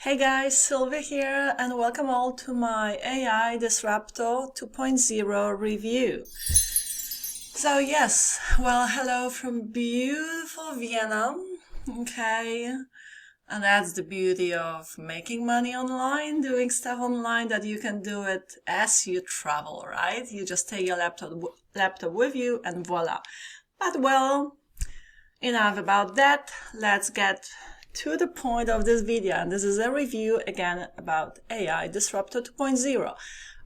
Hey guys, Sylvia here, and welcome all to my AI Disruptor 2.0 review. So yes, well, hello from beautiful Vienna, okay, and that's the beauty of making money online, doing stuff online, that you can do it as you travel, right? You just take your laptop with you and voila. But well, enough about that, let's get to the point of this video, and this is a review again about AI Disruptor 2.0.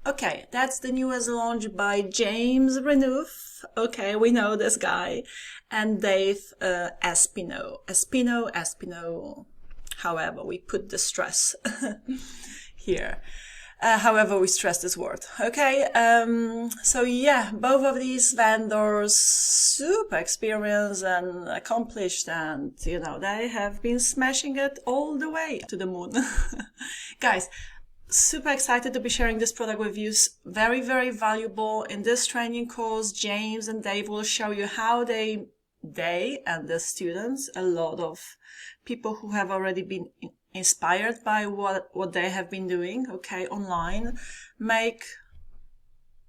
Okay, that's the newest launch by James Renouf. Okay, we know this guy, and Dave Espino. However, we put the stress here. However we stress this word. Okay, so yeah, both of these vendors super experienced and accomplished, and they have been smashing it all the way to the moon. Guys, super excited to be sharing this product with you. Very, very valuable. In this training course, James and Dave will show you how they and the students, a lot of people who have already been inspired by what they have been doing, okay, online, make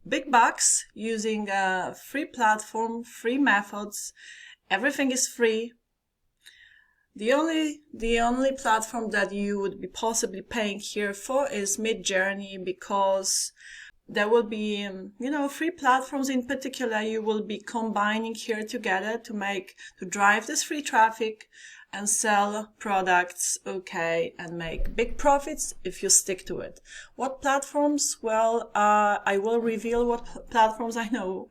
big bucks using a free platform, free methods. Everything is free. The only platform that you would be possibly paying here for is Midjourney, because there will be, free platforms in particular you will be combining here together to drive this free traffic and sell products, okay, and make big profits if you stick to it. What platforms? Well, I will reveal what platforms I know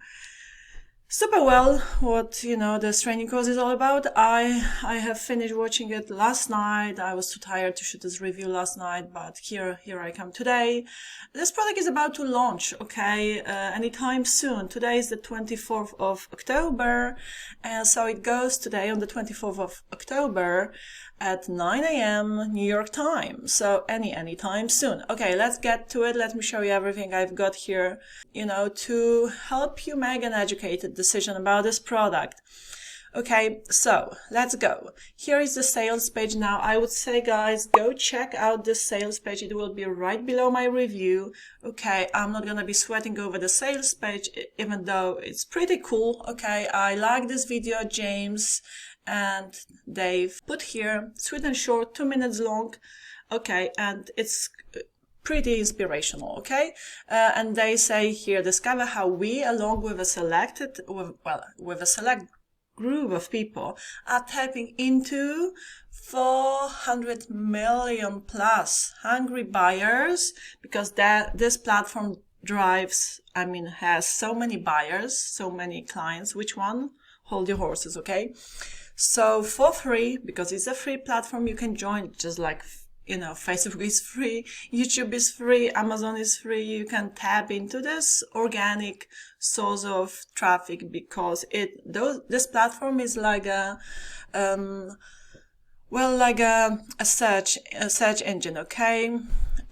super well, what this training course is all about. I have finished watching it last night. I was too tired to shoot this review last night, but here I come today. This product is about to launch, okay, anytime soon. Today is the 24th of October, and so it goes today on the 24th of October at 9 a.m. New York time. So anytime soon. Okay, let's get to it. Let me show you everything I've got here, to help you make an educated decision about this product. Okay, so let's go. Here is the sales page now. I would say, guys, go check out this sales page. It will be right below my review. Okay, I'm not gonna be sweating over the sales page, even though it's pretty cool. Okay, I like this video, James and Dave put here, sweet and short, 2 minutes long. Okay, and it's pretty inspirational, okay? And they say here, discover how we, along with a select group of people, are tapping into 400 million plus hungry buyers, because this platform has so many buyers, so many clients. Which one? Hold your horses, okay? So for free, because it's a free platform, you can join, just like, Facebook is free, YouTube is free, Amazon is free. You can tap into this organic source of traffic, because this platform is like a search engine, okay?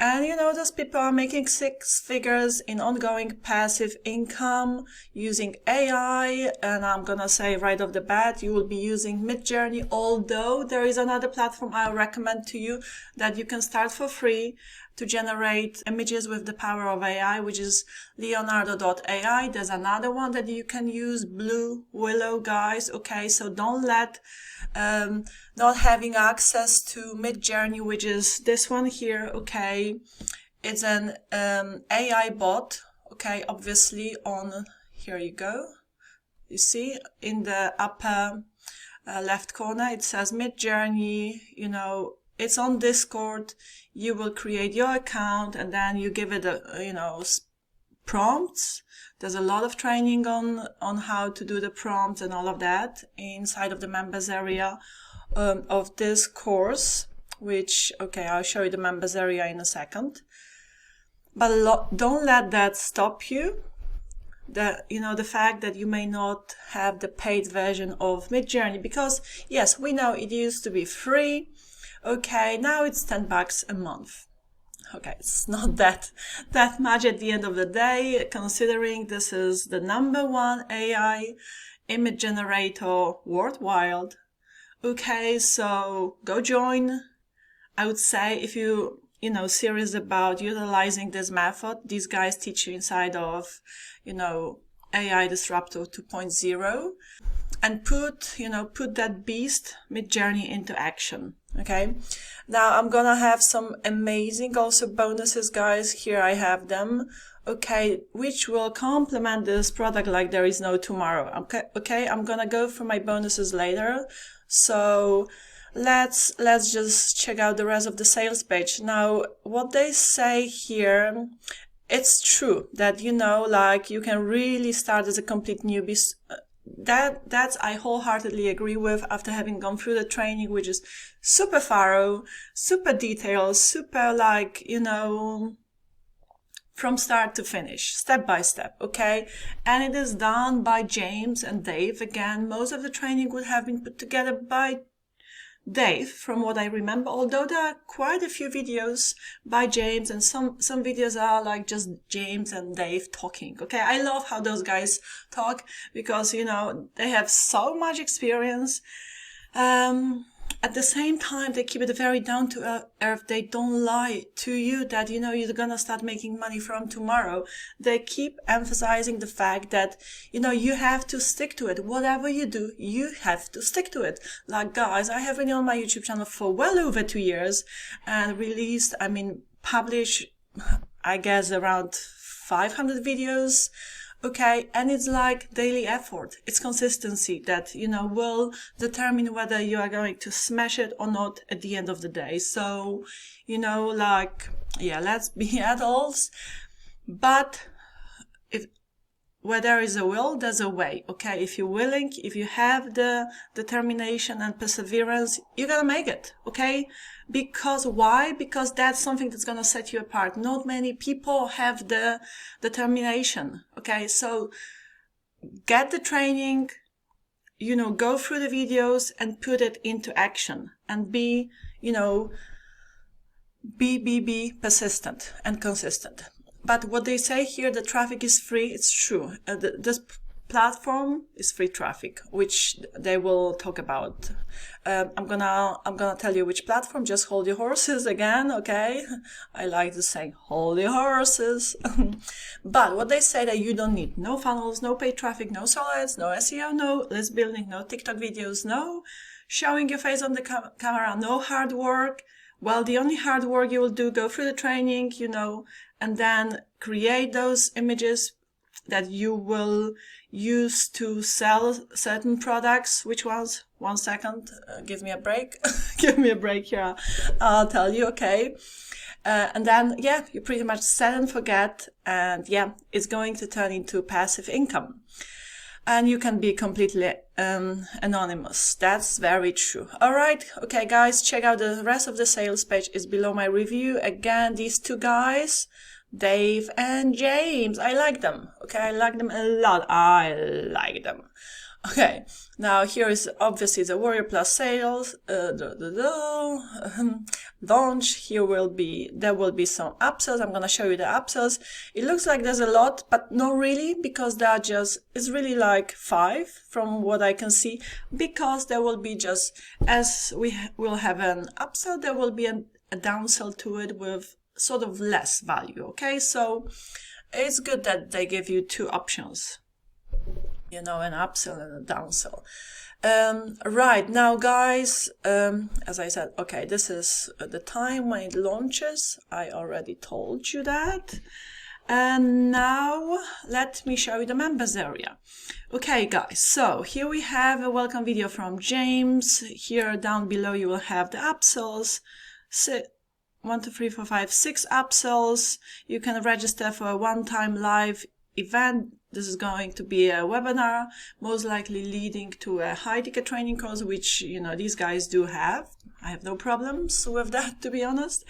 And those people are making 6 figures in ongoing passive income using AI. And I'm gonna say right off the bat, you will be using Midjourney, although there is another platform I recommend to you that you can start for free to generate images with the power of AI, which is Leonardo.ai. There's another one that you can use, Blue Willow, guys. Okay, so don't let not having access to Midjourney, which is this one here, okay, it's an AI bot, okay, obviously here you go, you see in the upper left corner it says Midjourney. It's on Discord. You will create your account and then you give it prompts. There's a lot of training on how to do the prompts and all of that inside of the members area of this course, which, okay, I'll show you the members area in a second. But don't let that stop you. The fact that you may not have the paid version of Midjourney, because yes, we know it used to be free. Okay, now it's $10 a month. Okay, it's not that much at the end of the day, considering this is the #1 AI image generator worldwide. Okay, so go join I would say if you know, serious about utilizing this method, these guys teach you inside of, you know, AI Disruptor 2.0, and put that beast mid-journey into action. Okay. Now I'm gonna have some amazing also bonuses, guys. Here I have them. Okay, which will complement this product like there is no tomorrow. Okay, I'm gonna go for my bonuses later. So let's just check out the rest of the sales page. Now, what they say here, it's true that, you know, like you can really start as a complete newbie. That's I wholeheartedly agree with after having gone through the training, which is super thorough, super detailed, super, like, you know, from start to finish, step by step, okay? And it is done by James and Dave. Again, most of the training would have been put together by Dave, from what I remember, although there are quite a few videos by James, and some videos are like just James and Dave talking. Okay, I love how those guys talk because, you know, they have so much experience. At the same time, they keep it very down to earth. They don't lie to you that, you know, you're gonna start making money from tomorrow. They keep emphasizing the fact that, you know, you have to stick to it. Whatever you do, you have to stick to it. Like, guys, I have been on my YouTube channel for well over 2 years and publish, I guess, around 500 videos. Okay, and it's like daily effort. It's consistency that, you know, will determine whether you are going to smash it or not at the end of the day. So, you know, like, yeah, let's be adults. But where there is a will, there's a way. Okay, if you're willing, if you have the determination and perseverance, you're gonna make it. Okay, because why? Because that's something that's gonna set you apart. Not many people have the determination. Okay, so get the training, you know, go through the videos and put it into action, and be, you know, be persistent and consistent. But what they say here, the traffic is free. It's true. This platform is free traffic, which they will talk about. I'm gonna tell you which platform. Just hold your horses again, okay? I like to say hold your horses. But what they say that you don't need no funnels, no paid traffic, no solids, no SEO, no list building, no TikTok videos, no showing your face on the camera, no hard work. Well, the only hard work you will do, go through the training, you know, and then create those images that you will use to sell certain products. Which ones? 1 second. Give me a break. Give me a break here. I'll tell you, okay? And then, yeah, you pretty much set and forget. And yeah, it's going to turn into passive income. And you can be completely anonymous. That's very true. All right. Okay, guys, check out the rest of the sales page. Is below my review. Again, these two guys, Dave and James. I like them. Okay, I like them a lot. I like them. Okay, now here is obviously the Warrior Plus sales. Launch. There will be some upsells. I'm gonna show you the upsells. It looks like there's a lot, but not really, because it's really like 5 from what I can see, because there will be just, as we will have an upsell, there will be a downsell to it with sort of less value. Okay, so it's good that they give you 2 options, you know, an upsell and a downsell. Right now, guys, as I said, okay, this is the time when it launches. I already told you that. And now let me show you the members area. Okay, guys, so here we have a welcome video from James. Here down below you will have the upsells. 1, 2, 3, 4, 5, 6 upsells. You can register for a one-time live event. This is going to be a webinar, most likely leading to a high-ticket training course, which, you know, these guys do have. I have no problems with that, to be honest.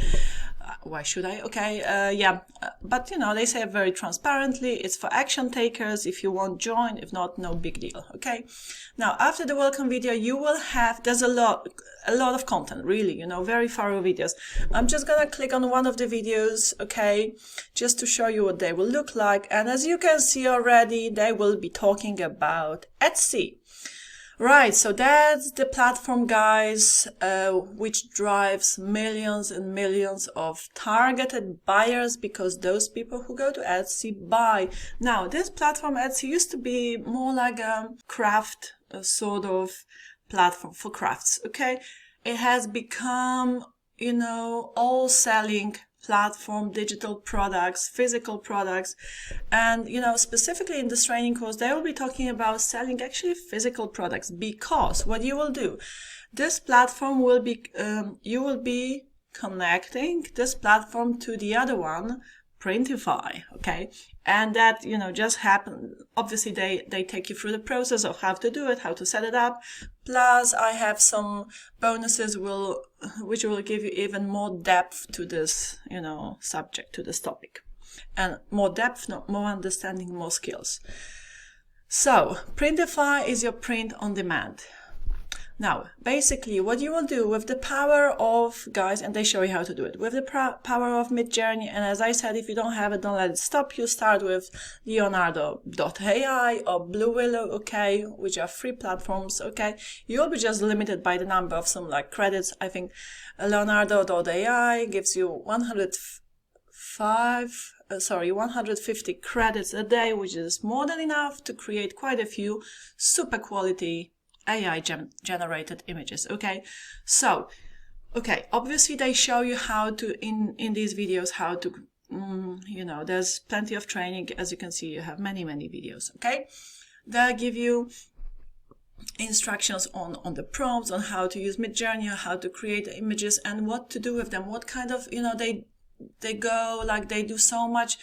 Why should I? Okay, yeah. But, you know, they say very transparently, it's for action takers. If you want, join. If not, no big deal. Okay. Now, after the welcome video, you will have, there's a lot of content, really, you know, very thorough videos. I'm just gonna click on one of the videos, okay, just to show you what they will look like. And as you can see already, they will be talking about Etsy. Right, so that's the platform, guys, which drives millions and millions of targeted buyers, because those people who go to Etsy buy. Now, this platform, Etsy, used to be more like a craft sort of platform for crafts, okay? It has become, you know, all selling platform, digital products, physical products. And, you know, specifically in this training course, they will be talking about selling actually physical products, because what you will do, this platform will be, you will be connecting this platform to the other one, Printify, okay? And that, you know, just happened. Obviously, they take you through the process of how to do it, how to set it up. Plus, I have some bonuses which will give you even more depth to this, you know, subject, to this topic. And more depth, more understanding, more skills. So, Printify is your print on demand. Now, basically, what you will do with the power of, guys, and they show you how to do it, with the power of Midjourney, and as I said, if you don't have it, don't let it stop you. Start with Leonardo.ai or Blue Willow, okay, which are free platforms, okay. You'll be just limited by the number of some like credits. I think Leonardo.ai gives you 150 credits a day, which is more than enough to create quite a few super quality AI generated images, okay? So, okay, obviously they show you how to, in these videos, how to, you know, there's plenty of training. As you can see, you have many videos, okay? They'll give you instructions on the prompts, on how to use Midjourney, how to create images and what to do with them, what kind of, you know, they go, like, they do so much,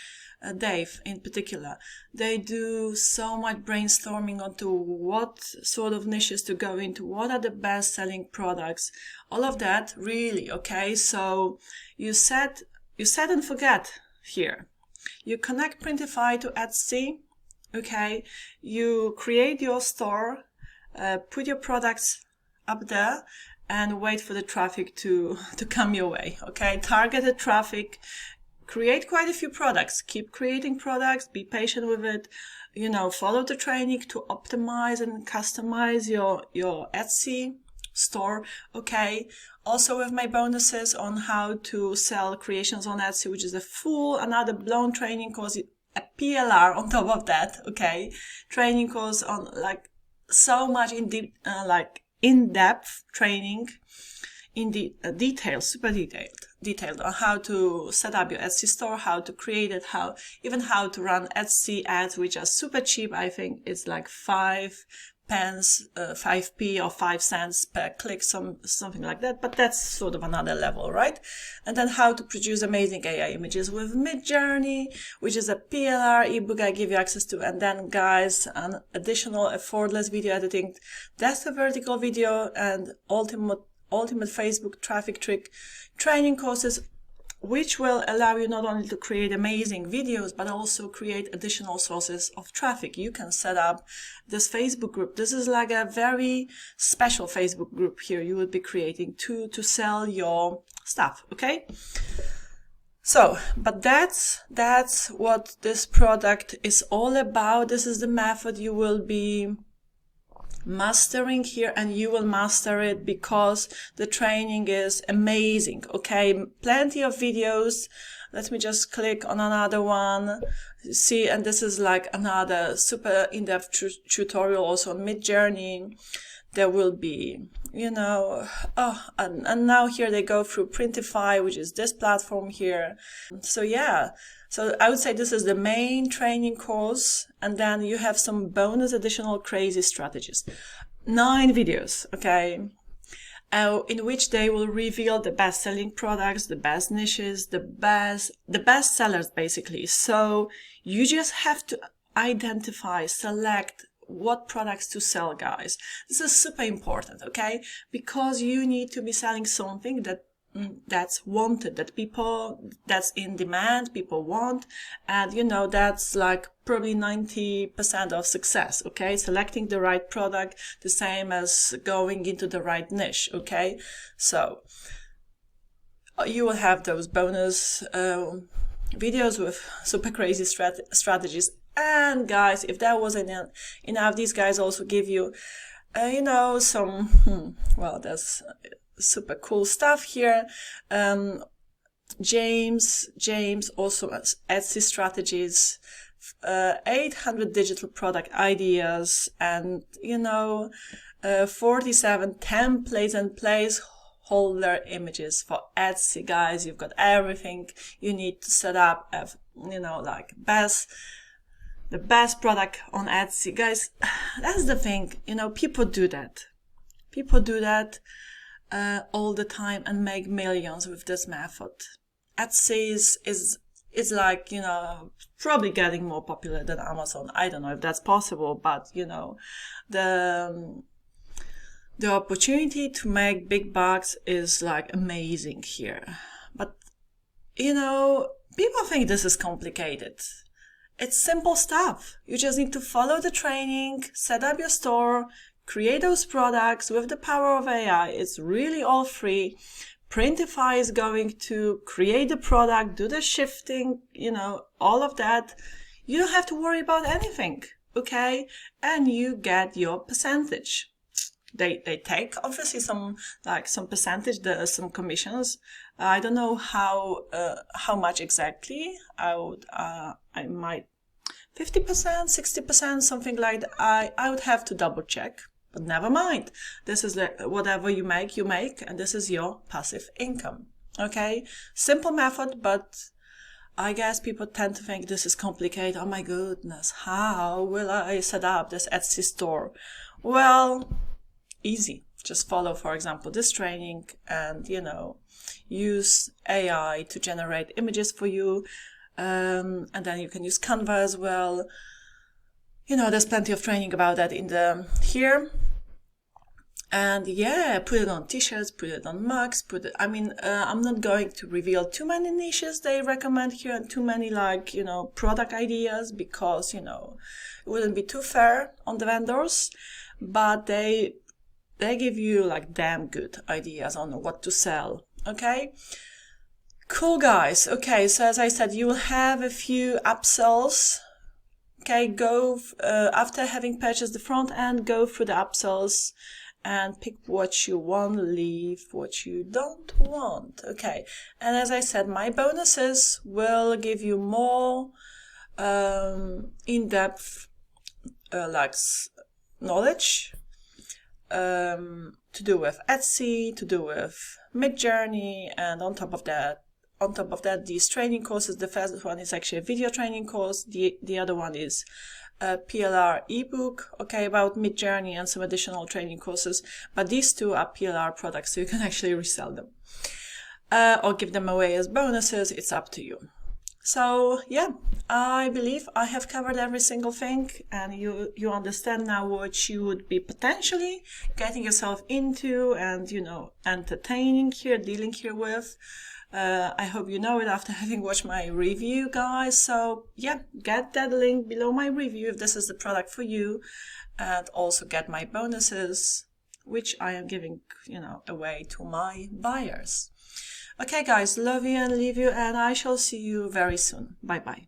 Dave in particular, they do so much brainstorming onto what sort of niches to go into, what are the best selling products, all of that, really, okay? So you set and forget here. You connect Printify to Etsy, okay? You create your store, put your products up there, and wait for the traffic to come your way, okay? Targeted traffic, create quite a few products, keep creating products, be patient with it, you know, follow the training to optimize and customize your Etsy store, okay? Also with my bonuses on how to sell creations on Etsy, which is another blown training course, a PLR on top of that, okay? Training course on like so much in-depth training, in the super detailed on how to set up your Etsy store, how to create it, how to run Etsy ads, which are super cheap. I think it's like 5 pence, 5p or 5 cents per click, something like that. But that's sort of another level, right? And then how to produce amazing AI images with Midjourney, which is a PLR ebook I give you access to. And then, guys, an additional effortless video editing. That's the vertical video and ultimate Facebook traffic trick training courses, which will allow you not only to create amazing videos, but also create additional sources of traffic. You can set up this Facebook group. This is like a very special Facebook group here you will be creating to sell your stuff, okay? So, but that's what this product is all about. This is the method you will be mastering here, and you will master it because the training is amazing, okay? Plenty of videos. Let me just click on another one. See, and this is like another super in-depth tutorial also on Midjourney. There will be, you know, and now here they go through Printify, which is this platform here. So yeah, so I would say this is the main training course, and then you have some bonus additional crazy strategies. 9 videos, okay, in which they will reveal the best selling products, the best niches, the best sellers, basically. So you just have to identify, select what products to sell, guys. This is super important, okay? Because you need to be selling something that's wanted, that's in demand, people want, and you know, that's like probably 90% of success, okay? Selecting the right product, the same as going into the right niche, okay? So you will have those bonus videos with super crazy strategies. And guys, if that wasn't enough, these guys also give you you know, some, well, there's super cool stuff here. James also has Etsy strategies, 800 digital product ideas, and, you know, 47 templates and placeholder images for Etsy. Guys, you've got everything you need to set up, you know, like the best product on Etsy. Guys, that's the thing, you know, people do that all the time and make millions with this method. Etsy is like, you know, probably getting more popular than Amazon. I don't know if that's possible, but, you know, the opportunity to make big bucks is like amazing here. But, you know, people think this is complicated. It's simple stuff. You just need to follow the training, set up your store, create those products with the power of AI. It's really all free. Printify is going to create the product, do the shifting, you know, all of that. You don't have to worry about anything, okay? And you get your percentage. They take obviously some percentage, some commissions. I don't know how much exactly. I might 50%, 60%, something like that. I would have to double check. But never mind. This is whatever you make, and this is your passive income. Okay? Simple method, but I guess people tend to think this is complicated. Oh my goodness, how will I set up this Etsy store? Well, easy. Just follow, for example, this training and, you know, use AI to generate images for you. And then you can use Canva as well. You know, there's plenty of training about that here. And yeah, put it on t-shirts, put it on mugs, I'm not going to reveal too many niches they recommend here and too many, like, you know, product ideas, because, you know, it wouldn't be too fair on the vendors, but they give you like damn good ideas on what to sell. Okay. Cool, guys. Okay. So as I said, you will have a few upsells. Okay, go, after having purchased the front end, go through the upsells and pick what you want, leave what you don't want. Okay, and as I said, my bonuses will give you more in-depth knowledge to do with Etsy, to do with Midjourney, and on top of that, these training courses. The first one is actually a video training course. The other one is a PLR ebook, okay, about Midjourney, and some additional training courses. But these two are PLR products, so you can actually resell them or give them away as bonuses. It's up to you. So yeah, I believe I have covered every single thing, and you understand now what you would be potentially getting yourself into and, you know, dealing here with. I hope you know it after having watched my review, guys. So yeah, get that link below my review if this is the product for you, and also get my bonuses, which I am giving, you know, away to my buyers. Okay, guys, love you and leave you, and I shall see you very soon. Bye bye.